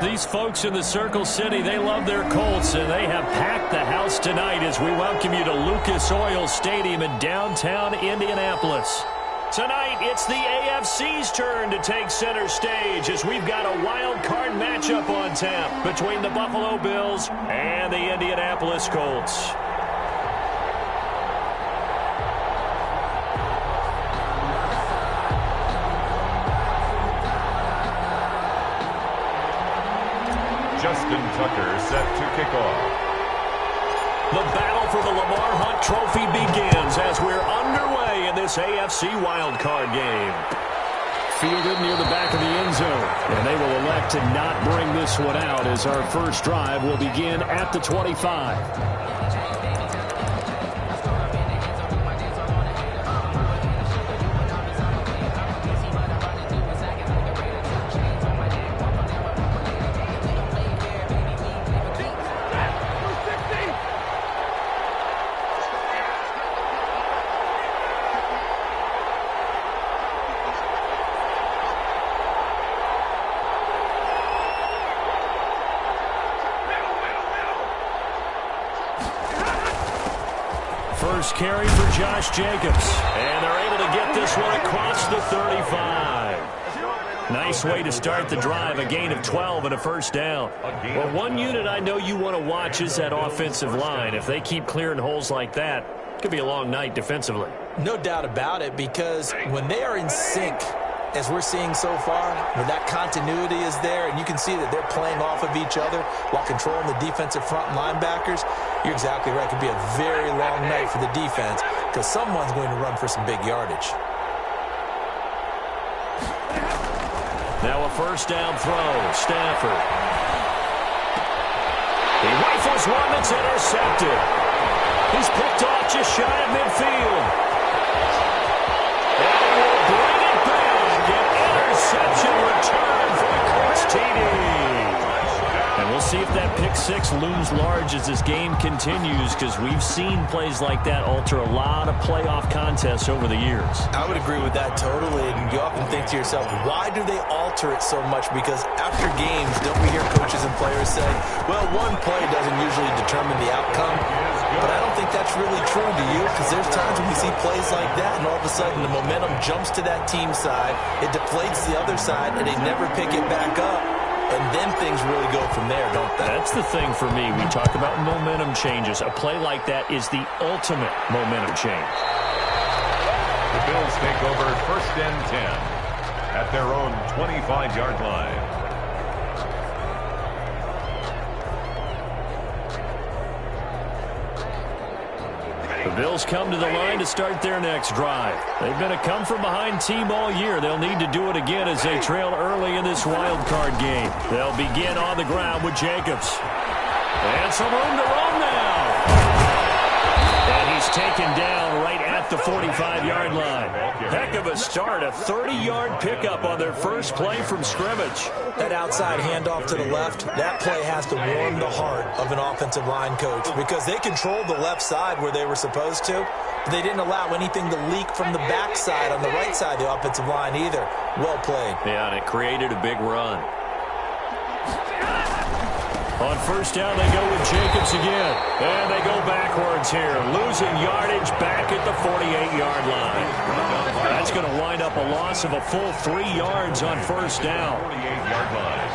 These folks in the Circle City, they love their Colts, and they have packed the house tonight as we welcome you to Lucas Oil Stadium in downtown Indianapolis. Tonight, it's the AFC's turn to take center stage as we've got a wild card matchup on tap between the Buffalo Bills and the Indianapolis Colts. Justin Tucker set to kick off. The battle for the Lamar Hunt Trophy begins as we're underway in this AFC wildcard game. Fielded near the back of the end zone, and they will elect to not bring this one out as our first drive will begin at the 25. First carry for Josh Jacobs. And they're able to get this one across the 35. Nice way to start the drive. A gain of 12 and a first down. Well, one unit I know you want to watch is that offensive line. If they keep clearing holes like that, it could be a long night defensively. No doubt about it, because when they are in sync, as we're seeing so far, when that continuity is there and you can see that they're playing off of each other while controlling the defensive front linebackers, you're exactly right. It could be a very long night for the defense because someone's going to run for some big yardage. Now a first down throw. Stafford. He rifles one that's intercepted. He's picked off just shy of midfield. And he will bring it back. An interception return for the Colts TD. And we'll see if that pick six looms large as this game continues, because we've seen plays like that alter a lot of playoff contests over the years. I would agree with that totally. And you often think to yourself, why do they alter it so much? Because after games, don't we hear coaches and players say, well, one play doesn't usually determine the outcome. But I don't think that's really true, do you? Because there's times when we see plays like that, and all of a sudden the momentum jumps to that team side, it deflates the other side, and they never pick it back up. And then things really go from there, don't they? That's the thing for me. We talk about momentum changes. A play like that is the ultimate momentum change. The Bills take over 1st and 10 at their own 25-yard line. The Bills come to the line to start their next drive. They've been a come-from-behind team all year. They'll need to do it again as they trail early in this wild card game. They'll begin on the ground with Jacobs. And some room to roam now. And he's taken down right at the 45-yard line. Heck of a start, a 30-yard pickup on their first play from scrimmage. That outside handoff to the left, that play has to warm the heart of an offensive line coach because they controlled the left side where they were supposed to. But they didn't allow anything to leak from the backside on the right side of the offensive line either. Well played. Yeah, and it created a big run. On first down, they go with Jacobs again. And they go backwards here, losing yardage back at the 48-yard line. That's going to wind up a loss of a full 3 yards on first down. 48-yard line.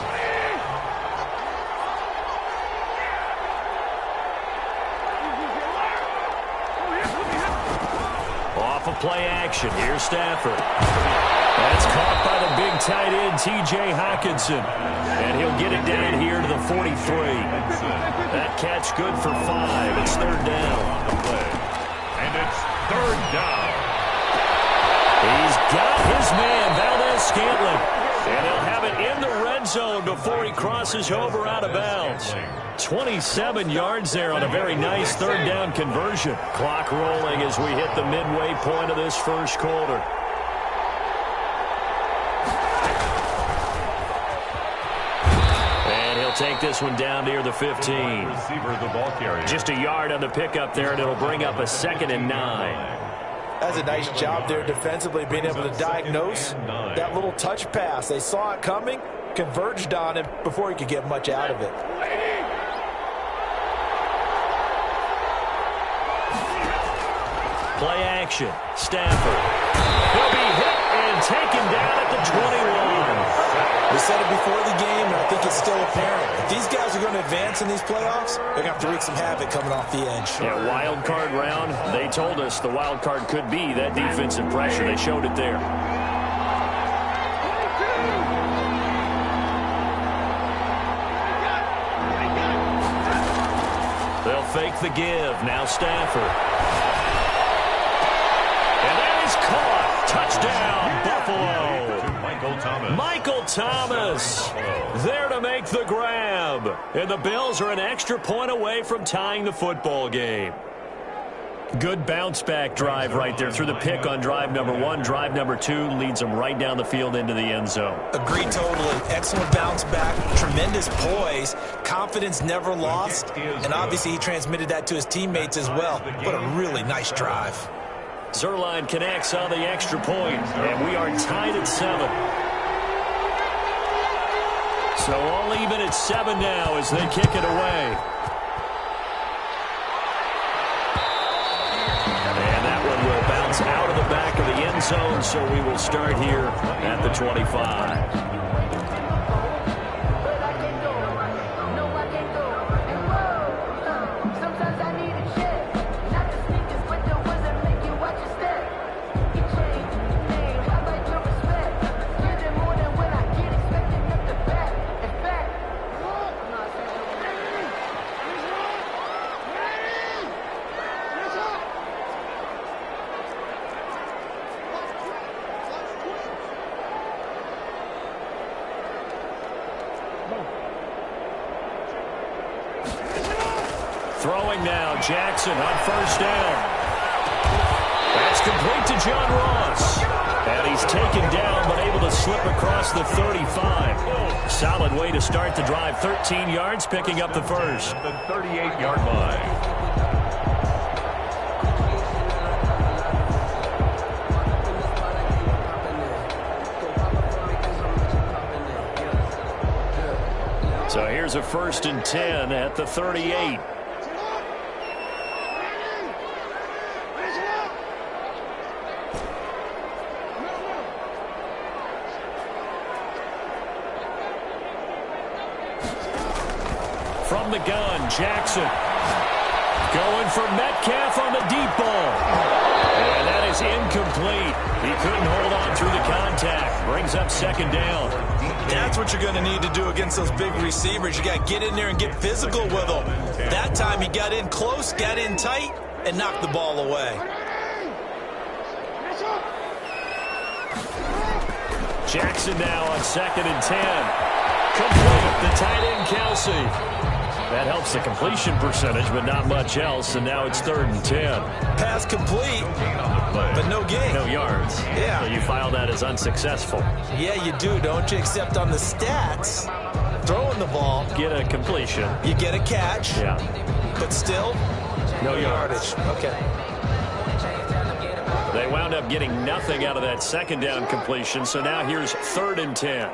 Off of play action, here's Stafford. That's caught by the big tight end, T.J. Hockenson. And he'll get it down here to the 43. That catch good for 5. It's 3rd down. And it's 3rd down. He's got his man, Valdez-Scantling. And he'll have it in the red zone before he crosses over out of bounds. 27 yards there on a very nice 3rd down conversion. Clock rolling as we hit the midway point of this first quarter. Take this one down near the 15. Receiver, the ball carrier. Just a yard on the pickup there, and it'll bring up a 2nd and 9. That's a nice job there defensively, being able to diagnose that little touch pass. They saw it coming, converged on him before he could get much out of it. Play action. Stafford. He'll be hit and taken down at the 21. We said it before the game, and I think it's still apparent. If these guys are going to advance in these playoffs, they're going to have to wreak some havoc coming off the edge. Yeah, wild card round. They told us the wild card could be that defensive pressure. They showed it there. They'll fake the give. Now Stafford. And that is caught. Touchdown, Buffalo. Michael Thomas there to make the grab. And the Bills are an extra point away from tying the football game. Good bounce-back drive right there through the pick on drive number 1. Drive number 2 leads them right down the field into the end zone. Agreed totally. Excellent bounce-back, tremendous poise, confidence never lost, and obviously he transmitted that to his teammates as well. What a really nice drive. Zerline connects on the extra point, and we are tied at 7. So all even at 7 now as they kick it away. And that one will bounce out of the back of the end zone, so we will start here at the 25. Throwing now, Jackson on first down. That's complete to John Ross. And he's taken down, but able to slip across the 35. Solid way to start the drive. 13 yards, picking up the first. At the 38-yard line. So here's a 1st and 10 at the 38. From the gun, Jackson going for Metcalf on the deep ball. And that is incomplete. He couldn't hold on through the contact. Brings up 2nd down. That's what you're going to need to do against those big receivers. You got to get in there and get physical with them. That time he got in close, got in tight, and knocked the ball away. Jackson now on 2nd and 10. Complete. The tight end, Kelsey. That helps the completion percentage, but not much else. And now it's 3rd and 10. Pass complete, but no gain. No yards. Yeah. So you file that as unsuccessful. Yeah, you do, don't you? Except on the stats, throwing the ball. Get a completion. You get a catch. Yeah. But still, no yardage. Okay. They wound up getting nothing out of that 2nd down completion. So now here's 3rd and 10.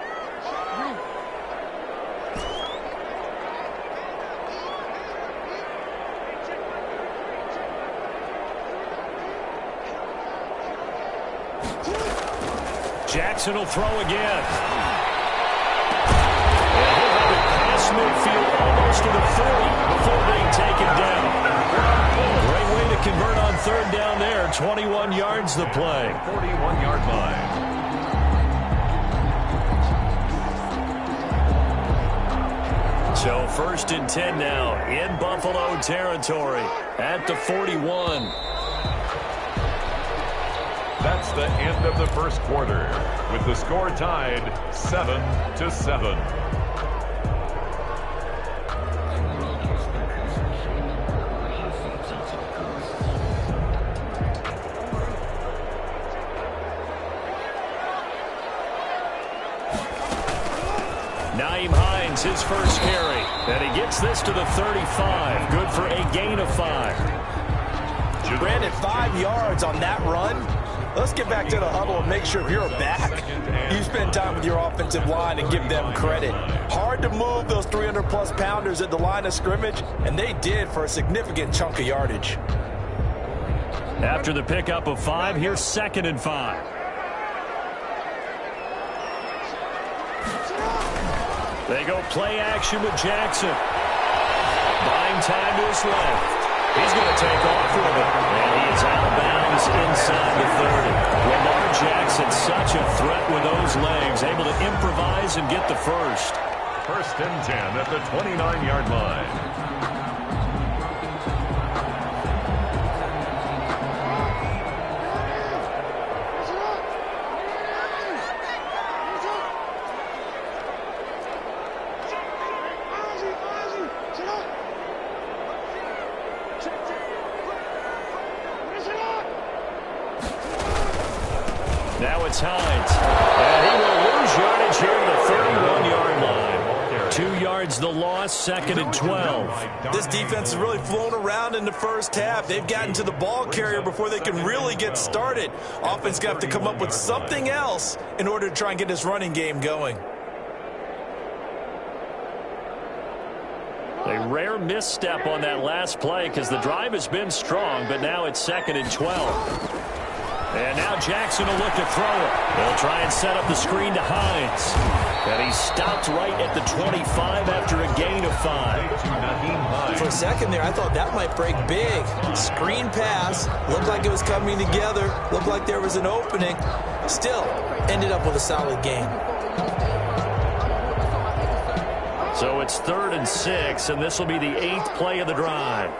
Jackson will throw again. And he'll have it past midfield almost to the 40 before being taken down. Great way to convert on 3rd down there. 21 yards the play. 41-yard line. So 1st and 10 now in Buffalo territory at the 41. That's the end of the first quarter, with the score tied 7-7. Nyheim Hines, his first carry, and he gets this to the 35. Good for a gain of 5. Brandon, 5 yards on that run. let's get back to the huddle and make sure if you're back, you spend time with your offensive line and give them credit. Hard to move those 300-plus pounders at the line of scrimmage, and they did for a significant chunk of yardage. After the pickup of 5, here's 2nd and 5. They go play action with Jackson. Buying time to his left. He's going to take off with it. And he is out of bounds inside the 30. Lamar Jackson, such a threat with those legs, able to improvise and get the first. 1st and 10 at the 29-yard line. Now it's Hines. And he will lose yardage here at the 31-yard line. 2 yards the loss, 2nd and 12. This defense has really flown around in the first half. They've gotten to the ball carrier before they can really get started. Offense got to come up with something else in order to try and get this running game going. A rare misstep on that last play because the drive has been strong, but now it's 2nd and 12. And now Jackson will look to throw it. They'll try and set up the screen to Hines. And he stopped right at the 25 after a gain of 5. For a second there, I thought that might break big. Screen pass. Looked like it was coming together. Looked like there was an opening. Still, ended up with a solid gain. So it's 3rd and 6, and this will be the 8th play of the drive.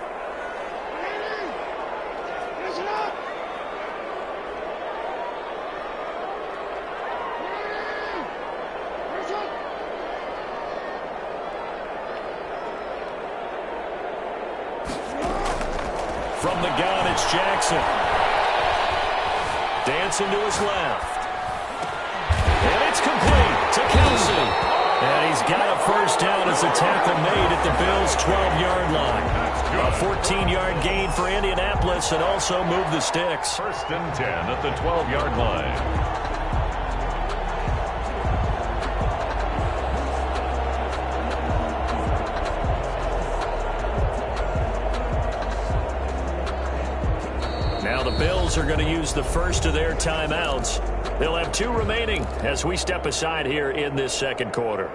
From the gun, it's Jackson. Dancing to his left. And it's complete to Kelsey. And he's got a first down as a tackle made at the Bills' 12-yard line. A 14-yard gain for Indianapolis and also moved the sticks. 1st and 10 at the 12-yard line. Now the Bills are going to use the first of their timeouts. They'll have 2 remaining as we step aside here in this 2nd quarter.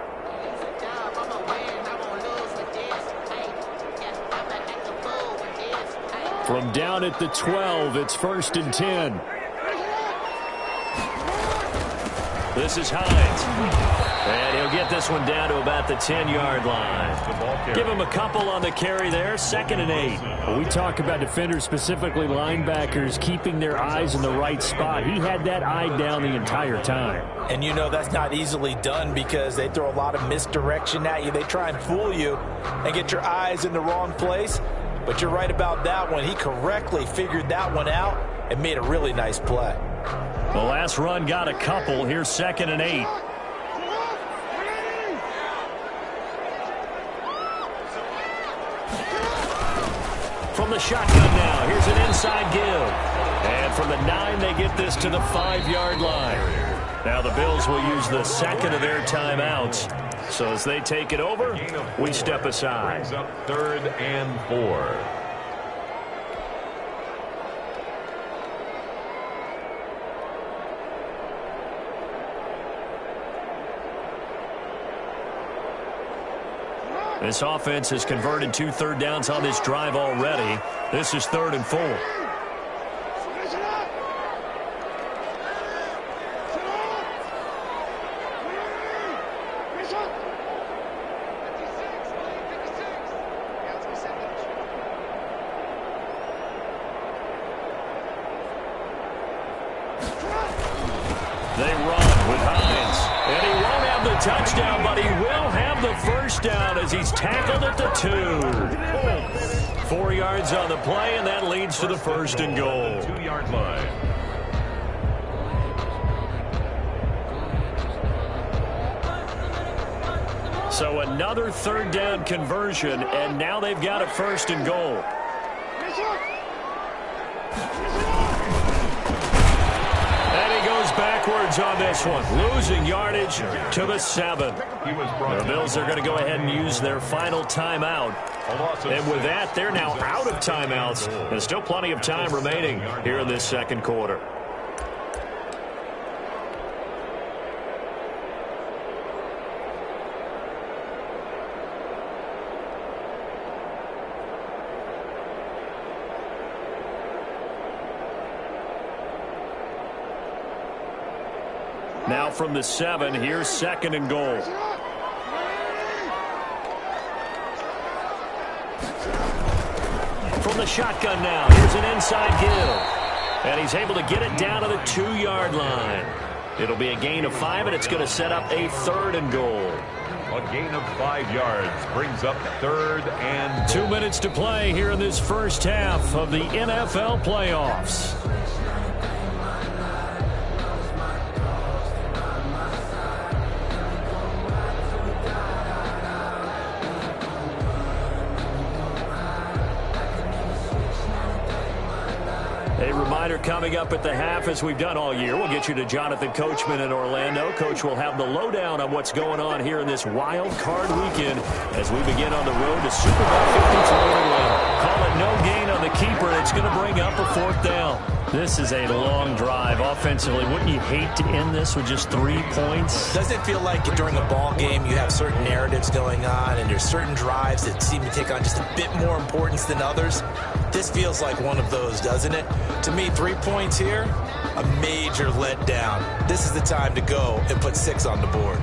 From down at the 12, it's 1st and 10. This is Hines. And he'll get this one down to about the 10-yard line. Give him a couple on the carry there, 2nd and 8. Well, we talk about defenders, specifically linebackers, keeping their eyes in the right spot. He had that eye down the entire time. And you know that's not easily done because they throw a lot of misdirection at you. They try and fool you and get your eyes in the wrong place. But you're right about that one. He correctly figured that one out and made a really nice play. The last run got a couple. Here's 2nd and 8. From the shotgun now, here's an inside give. And from the 9, they get this to the 5-yard line. Now the Bills will use the 2nd of their timeouts. So as they take it over, we step aside. Brings up 3rd and 4. This offense has converted 2 third downs on this drive already. This is 3rd and 4. They run with Hines. And he won't have the touchdown, but he will have the first down as he's tackled at the 2. 4 yards on the play, and that leads to the 1st and goal. 2-yard line. So another 3rd down conversion, and now they've got a 1st and goal. backwards on this one, losing yardage to the 7. The Bills are going to go ahead and use their final timeout. And with that, they're now out of timeouts. There's still plenty of time remaining here in this second quarter. Now from the 7, here's 2nd and goal. From the shotgun now, here's an inside give. And he's able to get it down to the 2-yard line. It'll be a gain of 5, and it's going to set up a 3rd and goal. A gain of 5 yards brings up 3rd and 2 minutes to play here in this first half of the NFL playoffs. A reminder coming up at the half, as we've done all year. We'll get you to Jonathan Coachman in Orlando. Coach will have the lowdown on what's going on here in this wild card weekend as we begin on the road to Super Bowl 53 in Atlanta. Call it no gain on the keeper. It's going to bring up a 4th down. This is a long drive offensively. Wouldn't you hate to end this with just 3 points? Doesn't it feel like during a ball game you have certain narratives going on and there's certain drives that seem to take on just a bit more importance than others? This feels like one of those, doesn't it? To me, 3 points here, a major letdown. This is the time to go and put 6 on the board.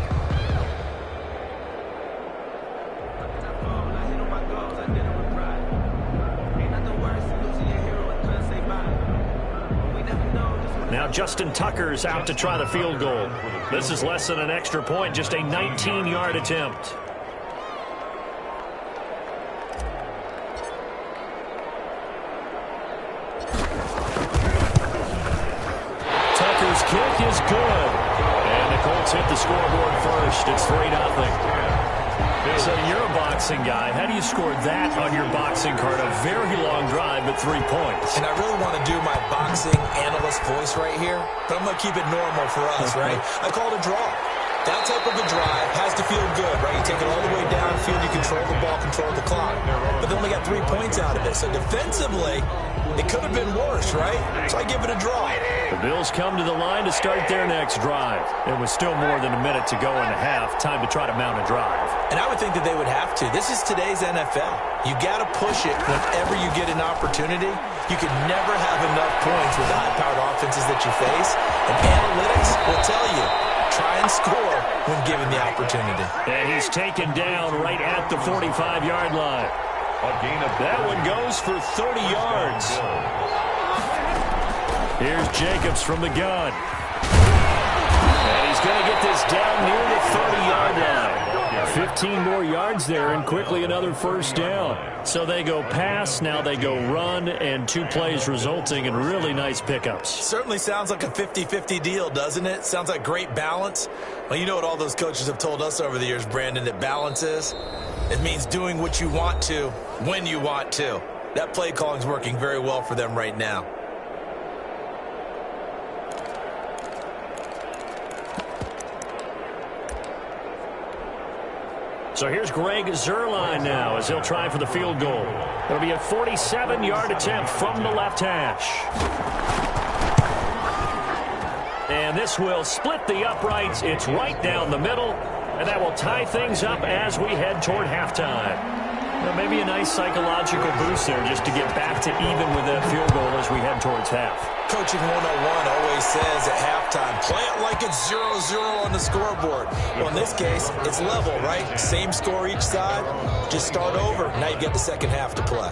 Now Justin Tucker's out to try the field goal. This is less than an extra point, just a 19-yard attempt. Tucker's kick is good. And the Colts hit the scoreboard first. It's 3-0. So you're a boxing guy. How do you score that on your boxing card? A very long drive, but 3 points. And I really want to do my boxing analyst voice right here, but I'm going to keep it normal for us, right? I call it a draw. That type of a drive has to feel good, right? You take it all the way downfield, you control the ball, control the clock. But they only got 3 points out of it. So defensively, it could have been worse, right? So I give it a draw. The Bills come to the line to start their next drive. It was still more than a minute to go in the half. Time to try to mount a drive. And I would think that they would have to. This is today's NFL. You got to push it whenever you get an opportunity. You can never have enough points with the high-powered offenses that you face. And analytics will tell you, try and score when given the opportunity. And he's taken down right at the 45-yard line. That one goes for 30 yards. Here's Jacobs from the gun. And he's going to get this down near the 30-yard line. 15 more yards there, and quickly another first down. So they go pass, now they go run, and 2 plays resulting in really nice pickups. Certainly sounds like a 50-50 deal, doesn't it? Sounds like great balance. Well, you know what all those coaches have told us over the years, Brandon, that balance is? It means doing what you want to, when you want to. That play calling is working very well for them right now. So here's Greg Zuerlein now as he'll try for the field goal. It'll be a 47-yard attempt from the left hash. And this will split the uprights. It's right down the middle. And that will tie things up as we head toward halftime. Well, maybe a nice psychological boost there just to get back to even with that field goal as we head towards half. Coaching 101 always says at halftime, play it like it's 0-0 on the scoreboard. Well, in this case, it's level, right? Same score each side. Just start over. Now you get the second half to play.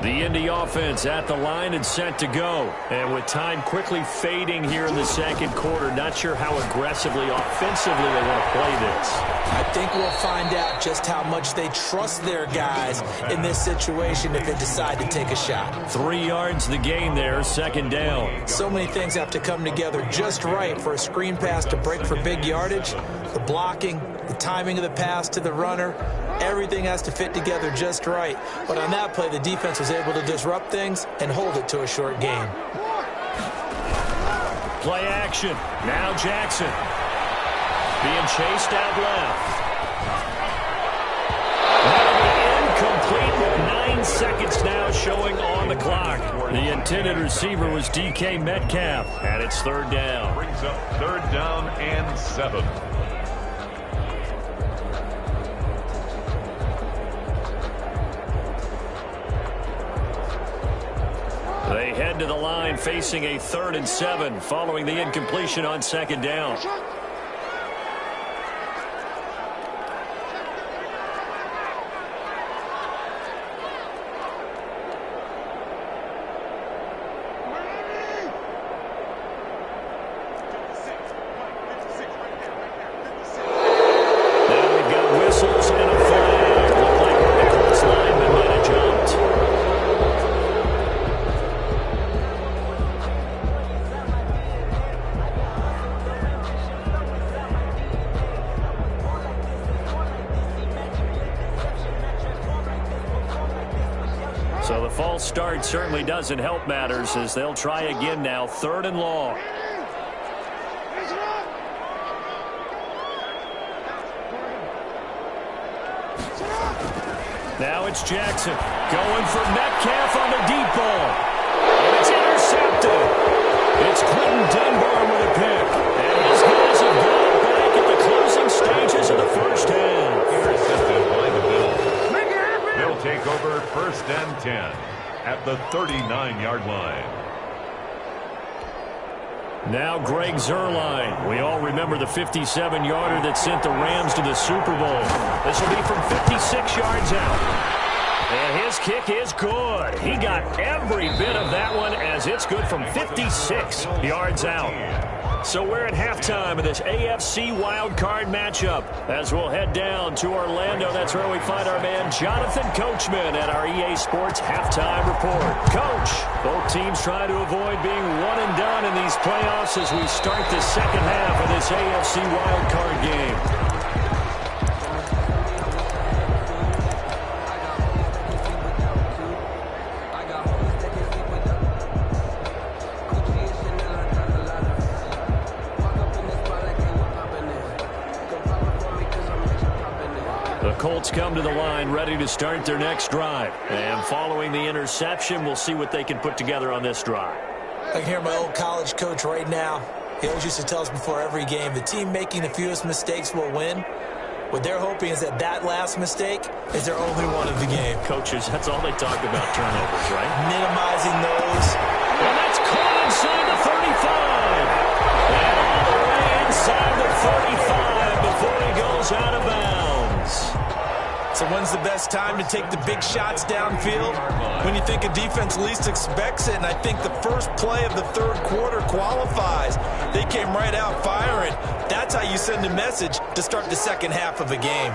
The Indy offense at the line and set to go. And with time quickly fading here in the second quarter, not sure how aggressively, offensively they want to play this. I think we'll find out just how much they trust their guys in this situation if they decide to take a shot. 3 yards the gain there, second down. So many things have to come together just right for a screen pass to break for big yardage. The blocking, the timing of the pass to the runner, everything has to fit together just right. But on that play, the defense was able to disrupt things and hold it to a short gain. Play action. Now Jackson. Being chased out left. Incomplete with 9 seconds now showing on the clock. The intended receiver was DK Metcalf, and it's third down. Brings up third down and 7. They head to the line facing a 3rd and 7 following the incompletion on second down. So the false start certainly doesn't help matters as they'll try again now, 3rd and long. Now it's Jackson going for Metcalf on the deep ball. And it's intercepted. It's Quentin Dunbar with a pick. And his guys have got it back at the closing stages of the first half. Intercepted by the Bills. They'll take over 1st and 10 at the 39-yard line. Now Greg Zuerlein. We all remember the 57-yarder that sent the Rams to the Super Bowl. This will be from 56 yards out. And his kick is good. He got every bit of that one as it's good from 56 yards out. So we're at halftime of this AFC wildcard matchup. As we'll head down to Orlando, that's where we find our man Jonathan Coachman at our EA Sports Halftime Report. Coach, both teams try to avoid being one and done in these playoffs as we start the second half of this AFC wildcard game. Colts come to the line ready to start their next drive. And following the interception, we'll see what they can put together on this drive. I can hear my old college coach right now. He always used to tell us before every game, the team making the fewest mistakes will win. What they're hoping is that that last mistake is their only one of the game. Coaches, that's all they talk about, turnovers, right? Minimizing those. And that's caught inside the 35. And all the way inside the 35 before he goes out of bounds. So when's the best time to take the big shots downfield? When you think a defense least expects it, and I think the first play of the 3rd quarter qualifies. They came right out firing. That's how you send a message to start the second half of a game.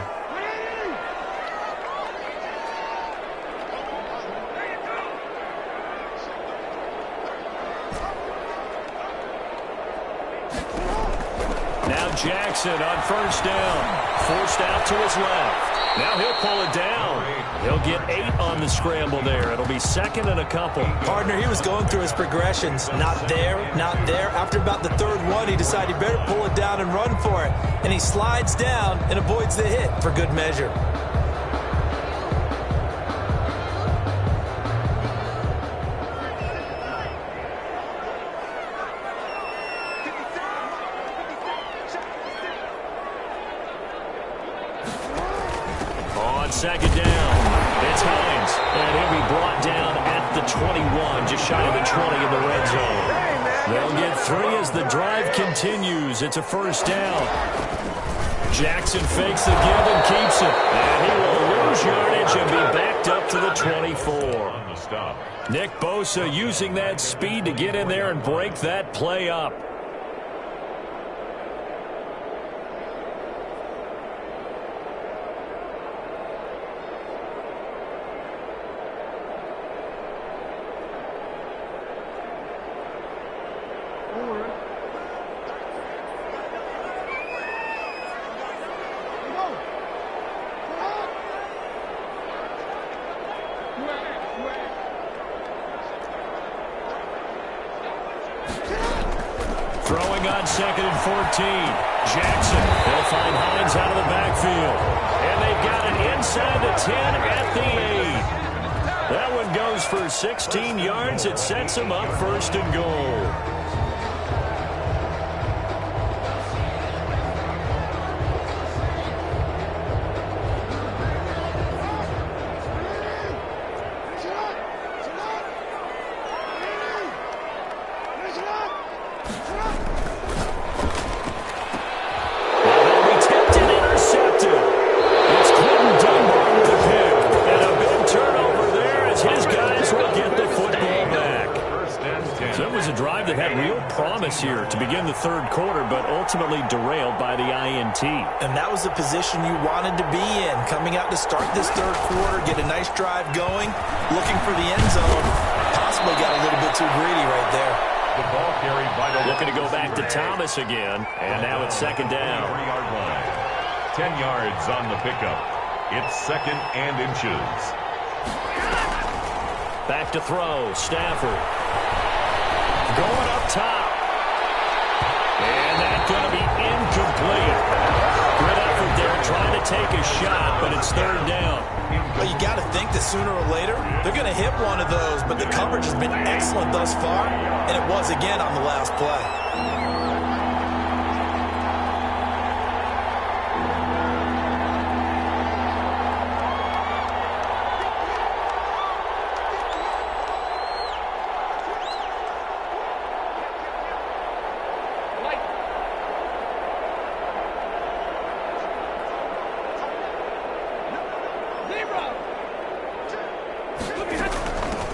Now Jackson on 1st down. Forced out to his left. Now he'll pull it down. He'll get 8 on the scramble there. It'll be 2nd and a couple. Partner, he was going through his progressions. Not there, not there. After about the 3rd one, he decided he better pull it down and run for it. And he slides down and avoids the hit for good measure. Second down. It's Hines. And he'll be brought down at the 21, just shy of the 20 in the red zone. They'll get 3 as the drive continues. It's a 1st down. Jackson fakes the give and keeps it. And he will lose yardage and be backed up to the 24. On the stop. Nick Bosa using that speed to get in there and break that play up. Throwing on 2nd and 14. Jackson. They'll find Hines out of the backfield. And they've got it inside the 10 at the 8. That one goes for 16 yards. It sets them up 1st and goal. Here to begin the 3rd quarter, but ultimately derailed by the INT. And that was the position you wanted to be in. Coming out to start this 3rd quarter, get a nice drive going, looking for the end zone. Possibly got a little bit too greedy right there. The ball carried by the looking to go back to Thomas again, and now it's 2nd down. 3-yard line. 10 yards on the pickup. It's 2nd and inches. Back to throw. Stafford. Going up top. And that's going to be incomplete. Good effort there trying to take a shot, but it's 3rd down. Well, you got to think that sooner or later they're going to hit one of those, but the coverage has been excellent thus far, and it was again on the last play.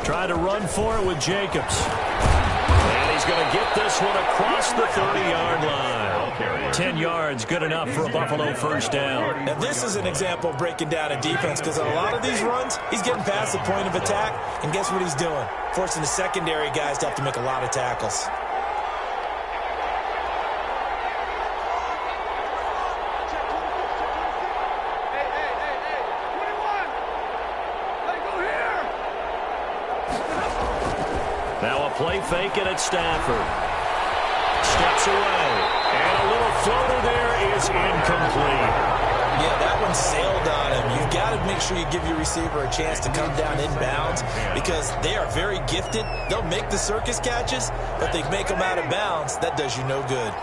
Try to run for it with Jacobs. And he's going to get this one across the 30-yard line. 10 yards, good enough for a Buffalo 1st down. Now, this is an example of breaking down a defense, because on a lot of these runs, he's getting past the point of attack, and guess what he's doing? Forcing the secondary guys to have to make a lot of tackles. Play fake it at Stafford. Steps away. And a little floater there is incomplete. Yeah, that one sailed on him. You've got to make sure you give your receiver a chance to come down inbounds, because they are very gifted. They'll make the circus catches, but they make them out of bounds. That does you no good.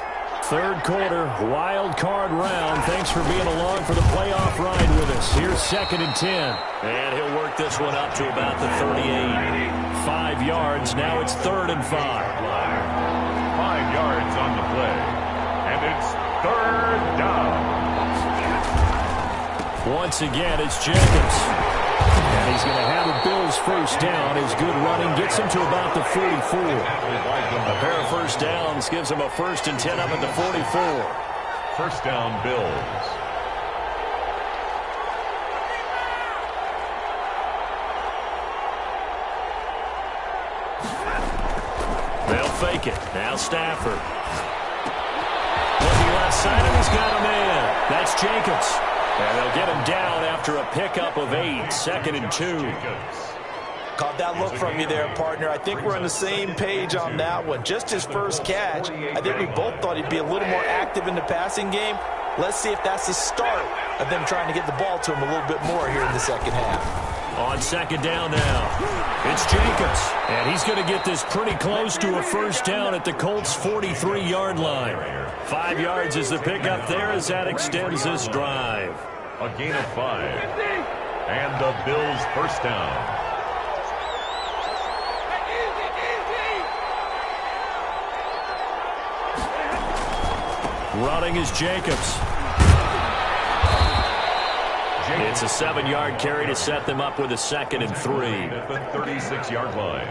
3rd quarter, wild card round. Thanks for being along for the playoff ride with us. Here's 2nd and 10. And he'll work this one up to about the 38. 5 yards. Now it's 3rd and 5. 5 yards on the play. And it's 3rd down. Once again, it's Jacobs. And he's going to have the Bills 1st down. His good running gets him to about the 44. A pair of 1st downs gives him a 1st and 10 up at the 44. 1st down, Bills. They'll fake it. Now Stafford. Looking left side, and he's got a man. That's Jacobs. And they'll get him down after a pickup of 8. 2nd and 2. Caught that look from you there, partner. I think we're on the same page on that one. Just his first catch. I think we both thought he'd be a little more active in the passing game. Let's see if that's the start of them trying to get the ball to him a little bit more here in the 2nd half. On 2nd down now, it's Jacobs. And he's going to get this pretty close to a 1st down at the Colts' 43-yard line. 5 yards is the pickup there as that extends this drive. A gain of 5. And the Bills' 1st down. Running is Jacobs. It's a 7-yard carry to set them up with a 2nd and 3. At the 36-yard line.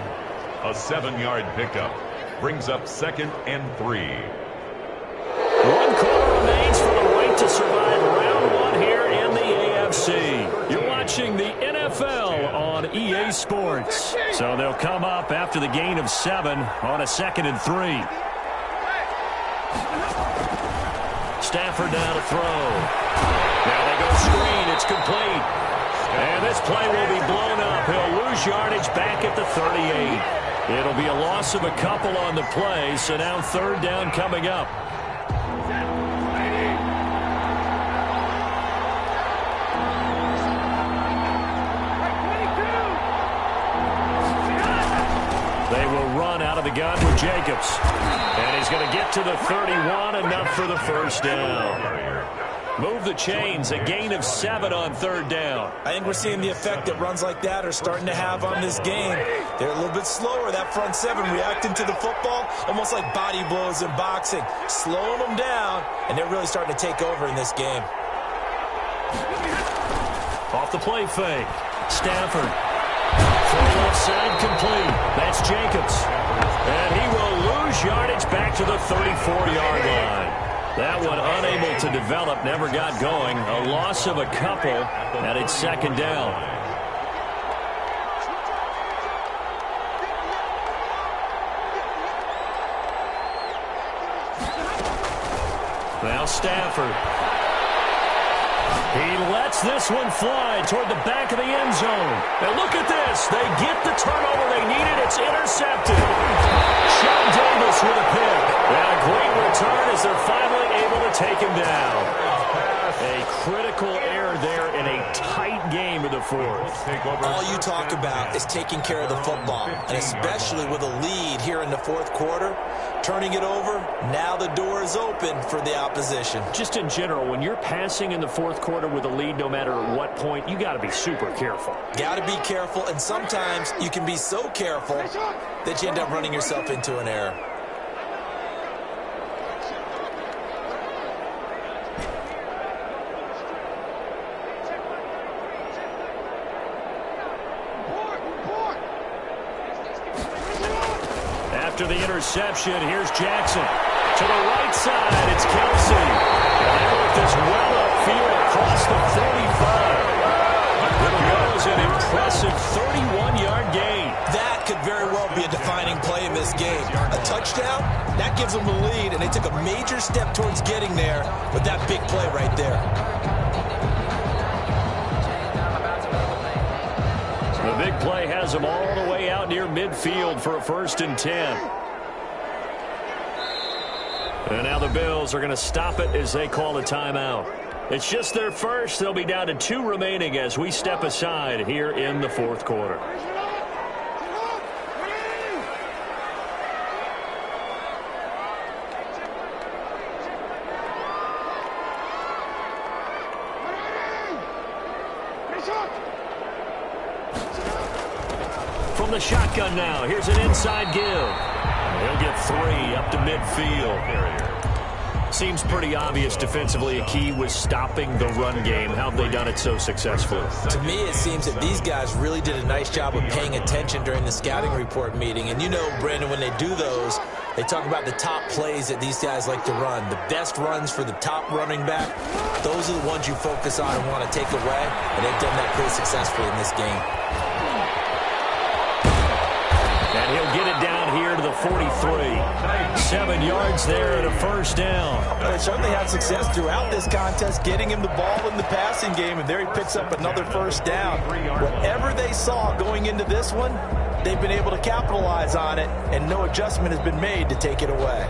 A 7-yard pickup brings up 2nd and 3. 1 quarter remains for the right to survive round 1 here in the AFC. You're watching the NFL on EA Sports. So they'll come up after the gain of 7 on a 2nd and 3. Stafford now to throw. Now they go screen. It's complete. And this play will be blown up. He'll lose yardage back at the 38. It'll be a loss of a couple on the play, so now third down coming up. They will run out of the gun with Jacobs. And he's going to get to the 31, enough for the first down. Move the chains, a gain of 7 on third down. I think we're seeing the effect that runs like that are starting to have on this game. They're a little bit slower, that front seven, reacting to the football, almost like body blows in boxing, slowing them down, and they're really starting to take over in this game. Off the play fake, Stafford. Throw left side complete. That's Jacobs. And he will lose yardage back to the 34-yard line. That one unable to develop, never got going. A loss of a couple, and it's second down. Now Stafford. He lets this one fly toward the back of the end zone. And look at this. They get the turnover they needed. It's intercepted. Sean Davis with a pick. And a great return as they're finally able to take him down. A critical error there in a tight game in the fourth. All you talk about is taking care of the football, and especially with a lead here in the fourth quarter, turning it over, now the door is open for the opposition. Just in general, when you're passing in the fourth quarter with a lead, no matter at what point, you got to be super careful. Got to be careful, and sometimes you can be so careful that you end up running yourself into an error. After the interception, here's Jackson. To the right side, it's Kelsey. And they work this well upfield across the 45. There goes an impressive 31-yard gain. That could very well be a defining play in this game. A touchdown, that gives them the lead, and they took a major step towards getting there with that big play right there. The big play has them all the way out near midfield for a 1st and 10. And now the Bills are going to stop it as they call a timeout. It's just their first. They'll be down to 2 remaining as we step aside here in the fourth quarter. From the shotgun now, here's an inside give. He'll get 3 up to midfield. Seems pretty obvious defensively a key was stopping the run game. How have they done it so successfully? To me, it seems that these guys really did a nice job of paying attention during the scouting report meeting. And you know, Brandon, when they do those, they talk about the top plays that these guys like to run. The best runs for the top running back, those are the ones you focus on and want to take away. And they've done that pretty successfully in this game. And he'll get it down here to the 43. 7 yards there and a 1st down. They certainly had success throughout this contest, getting him the ball in the passing game, and there he picks up another 1st down. Whatever they saw going into this one, they've been able to capitalize on it, and no adjustment has been made to take it away.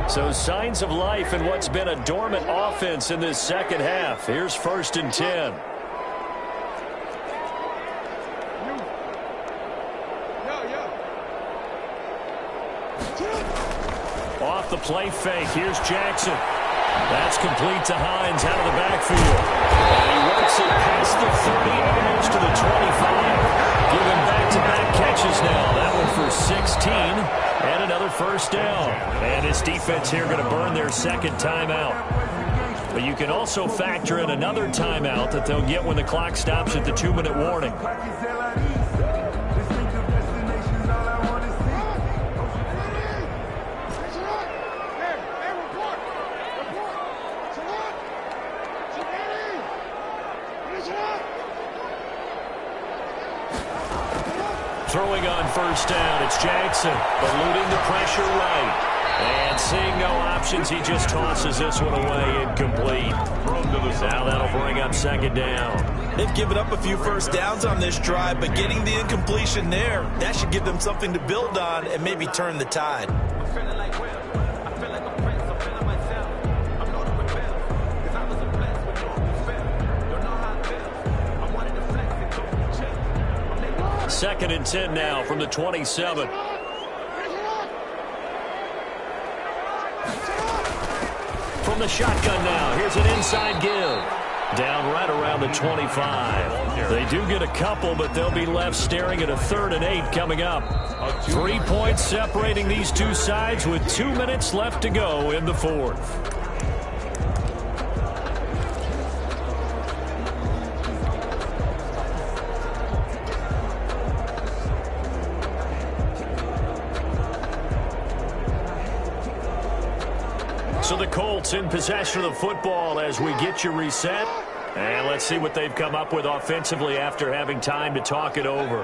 So signs of life in what's been a dormant offense in this second half. Here's 1st and 10. Off the play fake, here's Jackson. That's complete to Hines out of the backfield. And he works it past the 30, almost to the 25. Giving back-to-back catches now. That one for 16 and another 1st down. And his defense here going to burn their second timeout. But you can also factor in another timeout that they'll get when the clock stops at the 2-minute warning. Throwing on 1st down, it's Jackson, eluding the pressure right. And seeing no options, he just tosses this one away incomplete. Now that'll bring up second down. They've given up a few first downs on this drive, but getting the incompletion there, that should give them something to build on and maybe turn the tide. Second and 10 now from the 27. From the shotgun now, here's an inside give. Down right around the 25. They do get a couple, but they'll be left staring at a 3rd and 8 coming up. 3 points separating these two sides with 2 minutes left to go in the fourth. So the Colts in possession of the football as we get you reset. And let's see what they've come up with offensively after having time to talk it over.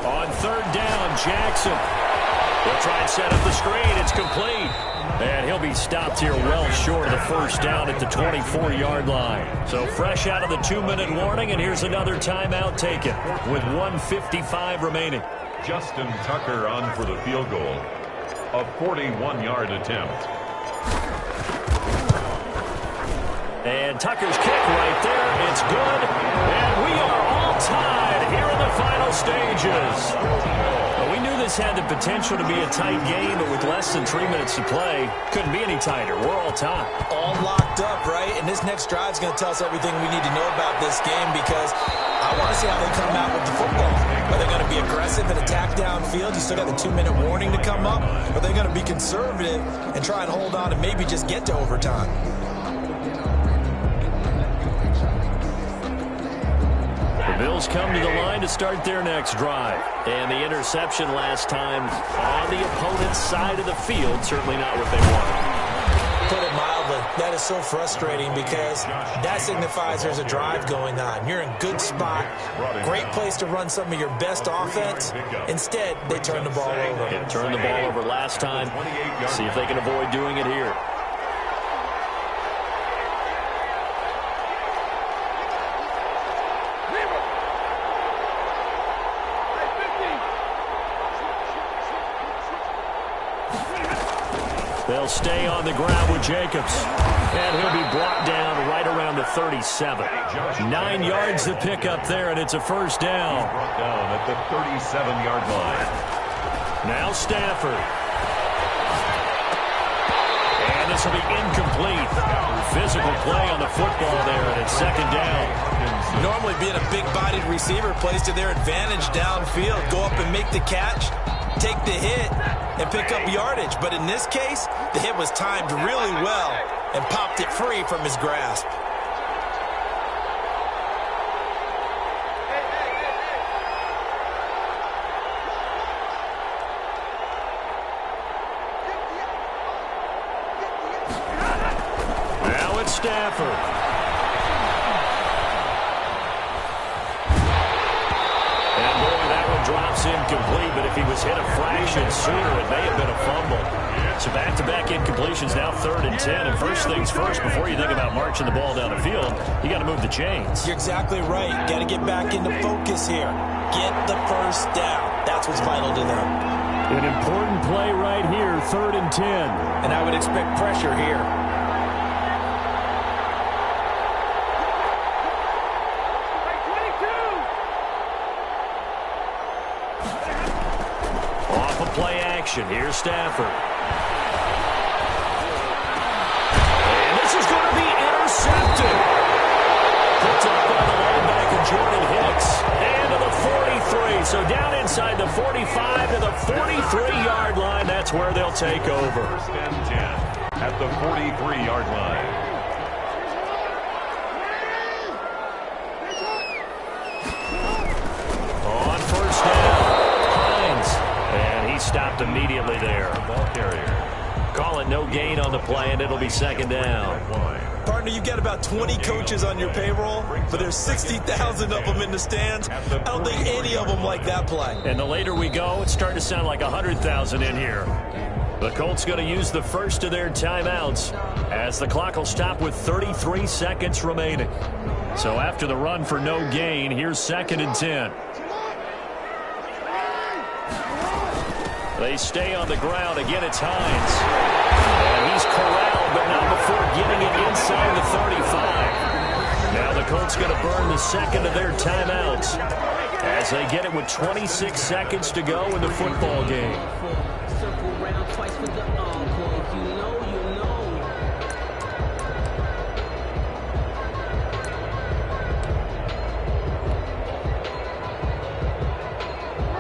On 3rd down, Jackson. They'll try and set up the screen. It's complete. And he'll be stopped here well short of the first down at the 24-yard line. So fresh out of the 2-minute warning, and here's another timeout taken with 1:55 remaining. Justin Tucker on for the field goal. A 41-yard attempt. And Tucker's kick right there. It's good. And we are all tied here in the final stages. Well, we knew this had the potential to be a tight game, but with less than 3 minutes to play, couldn't be any tighter. We're all tied. All locked up, right? And this next drive is going to tell us everything we need to know about this game because I want to see how they come out with the football. Are they going to be aggressive and attack downfield? You still got the 2-minute warning to come up? Or are they going to be conservative and try and hold on and maybe just get to overtime? The Bills come to the line to start their next drive. And the interception last time on the opponent's side of the field, certainly not what they wanted. Put it mildly, that is so frustrating because that signifies there's a drive going on. You're in good spot, great place to run some of your best offense. Instead, they turn the ball over. Yeah, turned the ball over last time. See if they can avoid doing it here. They'll stay on the ground with Jacobs. And he'll be brought down right around the 37. 9 yards to pick up there, and it's a first down. Brought down at the 37-yard line. Now Stafford. And this will be incomplete. Physical play on the football there, and it's second down. Normally being a big-bodied receiver plays to their advantage downfield. Go up and make the catch, take the hit, and pick up yardage. But in this case, the hit was timed really well and popped it free from his grasp. Now it's Stafford. Drops incomplete, but if he was hit a fraction sooner, it may have been a fumble. So back-to-back incompletions, now 3rd and 10. And first things first, before you think about marching the ball down the field, you got to move the chains. You're exactly right. Got to get back into focus here. Get the first down. That's what's vital to them. An important play right here, 3rd and 10. And I would expect pressure here. Play action. Here's Stafford. And this is going to be intercepted. Picked up by the linebacker, Jordan Hicks. And to the 43. So down inside the 45 to the 43-yard line. That's where they'll take over. First and 10 at the 43-yard line. On first down. Stopped immediately there. Ball carrier. call it no gain on the play, and it'll be second down. Partner, you've got about 20 coaches on your payroll, but there's 60,000 of them in the stands. I don't think any of them like that play. And the later we go, it's starting to sound like 100,000 in here. The Colts going to use the first of their timeouts as the clock will stop with 33 seconds remaining. So after the run for no gain, here's 2nd and 10. They stay on the ground. Again, it's Hines. And he's corralled, but not before getting it inside the 35. Now the Colts going to burn the second of their timeouts as they get it with 26 seconds to go in the football game.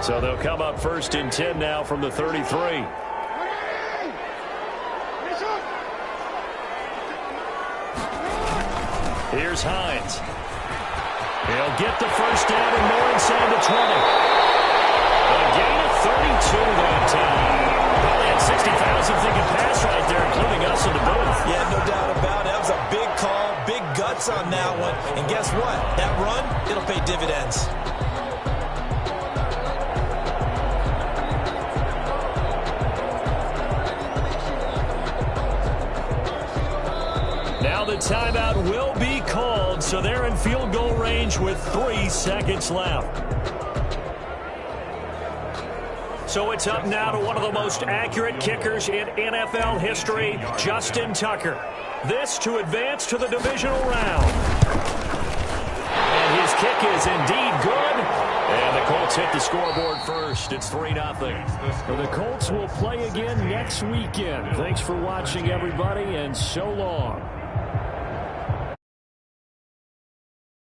So they'll come up 1st and 10 now from the 33. Here's Hines. He'll get the first down and more inside the 20. A gain of 32 that time. Probably had 60,000 thinking pass right there, including us in the booth. Yeah, no doubt about it. That was a big call, big guts on that one. And guess what? That run, it'll pay dividends. Now the timeout will be called, so they're in field goal range with 3 seconds left. So it's up now to one of the most accurate kickers in NFL history, Justin Tucker. This to advance to the divisional round. And his kick is indeed good. And the Colts hit the scoreboard first. It's 3-0. Well, the Colts will play again next weekend. Thanks for watching, everybody, and so long.